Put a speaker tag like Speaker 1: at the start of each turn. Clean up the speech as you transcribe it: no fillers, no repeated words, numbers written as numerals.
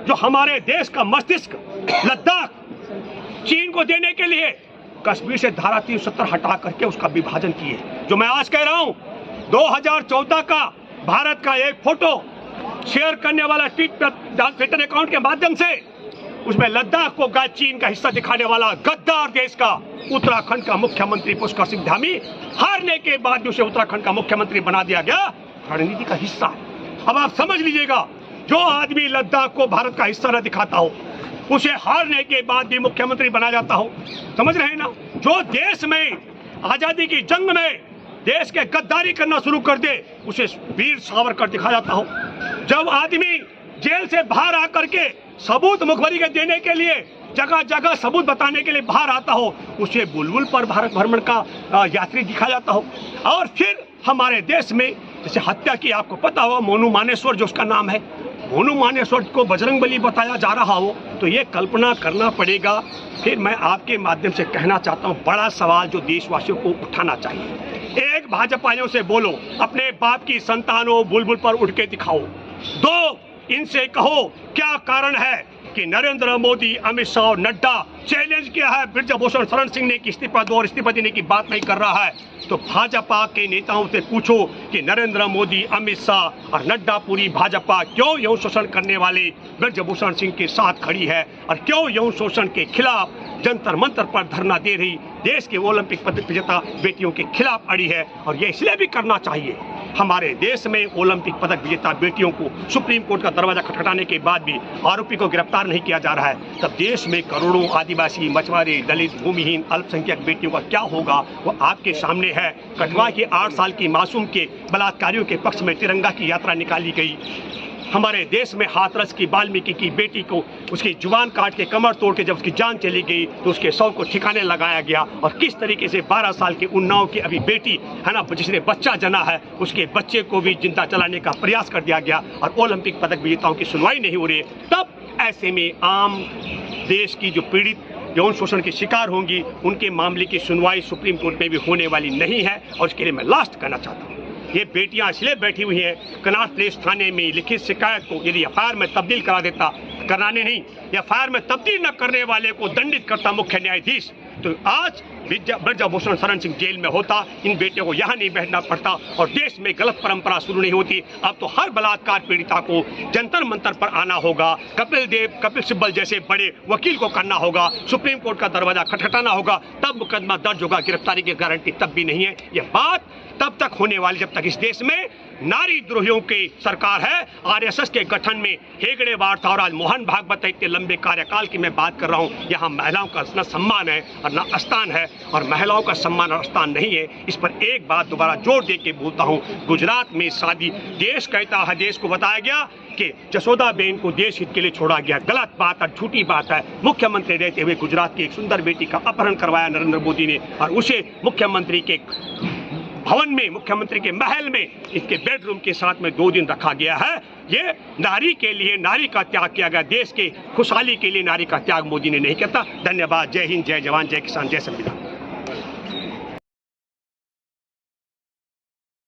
Speaker 1: जो हमारे देश का मस्तिष्क लद्दाख चीन को देने के लिए कश्मीर से धारा 370 हटा करके उसका विभाजन किए। जो मैं आज कह रहा हूं, 2014 का भारत का एक फोटो शेयर करने वाला ट्विटर अकाउंट के माध्यम से उसमें लद्दाख को चीन का हिस्सा दिखाने वाला गद्दार देश का उत्तराखंड का मुख्यमंत्री पुष्कर सिंह धामी हारने के बाद उसे उत्तराखंड का मुख्यमंत्री बना दिया गया, रणनीति का हिस्सा है। अब आप समझ लीजिएगा, जो आदमी लद्दाख को भारत का हिस्सा न दिखाता हो उसे हारने के बाद भी मुख्यमंत्री बना जाता हो। समझ रहे हैं ना? जो देश में आजादी की जंग में देश के गद्दारी करना शुरू कर दे उसे वीर सावरकर दिखा जाता हो। जब आदमी जेल से बाहर आकर के सबूत मुखबरी के देने के लिए जगह जगह सबूत बताने के लिए बाहर आता हो उसे बुलबुल पर भारत भ्रमण का यात्री दिखा जाता हो। और फिर हमारे देश में जैसे हत्या की, आपको पता हो मोनू मानेश्वर जो उसका नाम है, मोनू मानेश्वर को बजरंगबली बताया जा रहा हो, तो ये कल्पना करना पड़ेगा। फिर मैं आपके माध्यम से कहना चाहता हूँ, बड़ा सवाल जो देशवासियों को उठाना चाहिए। एक, भाजपाइयों से बोलो, अपने बाप की संतानों बुलबुल पर उठ के दिखाओ। दो, इनसे कहो क्या कारण है कि नरेंद्र मोदी, अमित शाह और नड्डा चैलेंज किया है ब्रजभूषण शरण सिंह ने कि इस्तीफा दो और इस्तीफा देने की बात नहीं कर रहा है। तो भाजपा के नेताओं से पूछो कि नरेंद्र मोदी, अमित शाह और नड्डा पूरी भाजपा क्यों यौन शोषण करने वाले ब्रजभूषण सिंह के साथ खड़ी है और क्यों यौन शोषण के खिलाफ जंतर मंतर पर धरना दे रही देश के ओलंपिक पदक विजेता बेटियों के खिलाफ अड़ी है। और ये इसलिए भी करना चाहिए, हमारे देश में ओलंपिक पदक विजेता बेटियों को सुप्रीम कोर्ट का दरवाजा खटखटाने के बाद भी आरोपी को गिरफ्तार नहीं किया जा रहा है, तब देश में करोड़ों आदिवासी, मछुआरे, दलित, भूमिहीन, अल्पसंख्यक बेटियों का क्या होगा वो आपके सामने है। कठुआ के 8 साल की मासूम के बलात्कारियों के पक्ष में तिरंगा की यात्रा निकाली गई। हमारे देश में हाथरस की वाल्मीकि की बेटी को उसकी जुबान काट के कमर तोड़ के जब उसकी जान चली गई तो उसके शव को ठिकाने लगाया गया। और किस तरीके से 12 साल की उन्नाव की अभी बेटी है ना, जिसने बच्चा जना है, उसके बच्चे को भी जिंदा जलाने का प्रयास कर दिया गया और ओलंपिक पदक विजेताओं की सुनवाई नहीं हो रही। तब ऐसे में आम देश की जो पीड़ित यौन शोषण के शिकार होंगी उनके मामले की सुनवाई सुप्रीम कोर्ट में भी होने वाली नहीं है। और उसके लिए मैं लास्ट कहना चाहता हूँ, ये बेटियां इसलिए बैठी हुई हैं कनाट प्लेस थाने में लिखित शिकायत को यदि एफआईआर में तब्दील करा देता, कराने नहीं, एफआईआर में तब्दील न करने वाले को दंडित करता मुख्य न्यायाधीश, तो आज ब्रजभूषण शरण सिंह जेल में होता, इन बेटियों को यहाँ नहीं बैठना पड़ता और देश में गलत परंपरा शुरू नहीं होती। अब तो हर बलात्कार पीड़िता को जंतर मंतर पर आना होगा, कपिल सिब्बल जैसे बड़े वकील को करना होगा, सुप्रीम कोर्ट का दरवाजा खटखटाना होगा, तब मुकदमा दर्ज होगा। गिरफ्तारी की गारंटी तब भी नहीं है। यह बात तब तक होने वाली जब तक इस देश में नारी द्रोहियों की सरकार है। आरएसएस के गठन में हेगड़ेवार था और आज मोहन भागवत है। इतने लंबे कार्यकाल की मैं बात कर रहा हूँ। यहाँ महिलाओं का न सम्मान है और न स्थान है, और महिलाओं का सम्मान और स्थान नहीं है। इस पर एक बात दोबारा जोर दे के बोलता हूँ, गुजरात में शादी देश कहता है, देश को बताया गया कि जसोदाबेन को देश हित के लिए छोड़ा गया। गलत बात और झूठी बात है। मुख्यमंत्री रहते हुए गुजरात की एक सुंदर बेटी का अपहरण करवाया नरेंद्र मोदी ने और उसे मुख्यमंत्री के भवन में, मुख्यमंत्री के महल में, इसके बेडरूम के साथ में 2 दिन रखा गया है। ये नारी के लिए नारी का त्याग किया गया, देश के खुशहाली के लिए नारी का त्याग मोदी ने नहीं किया था। धन्यवाद। जय हिंद, जय जवान, जय किसान, जय संविधान।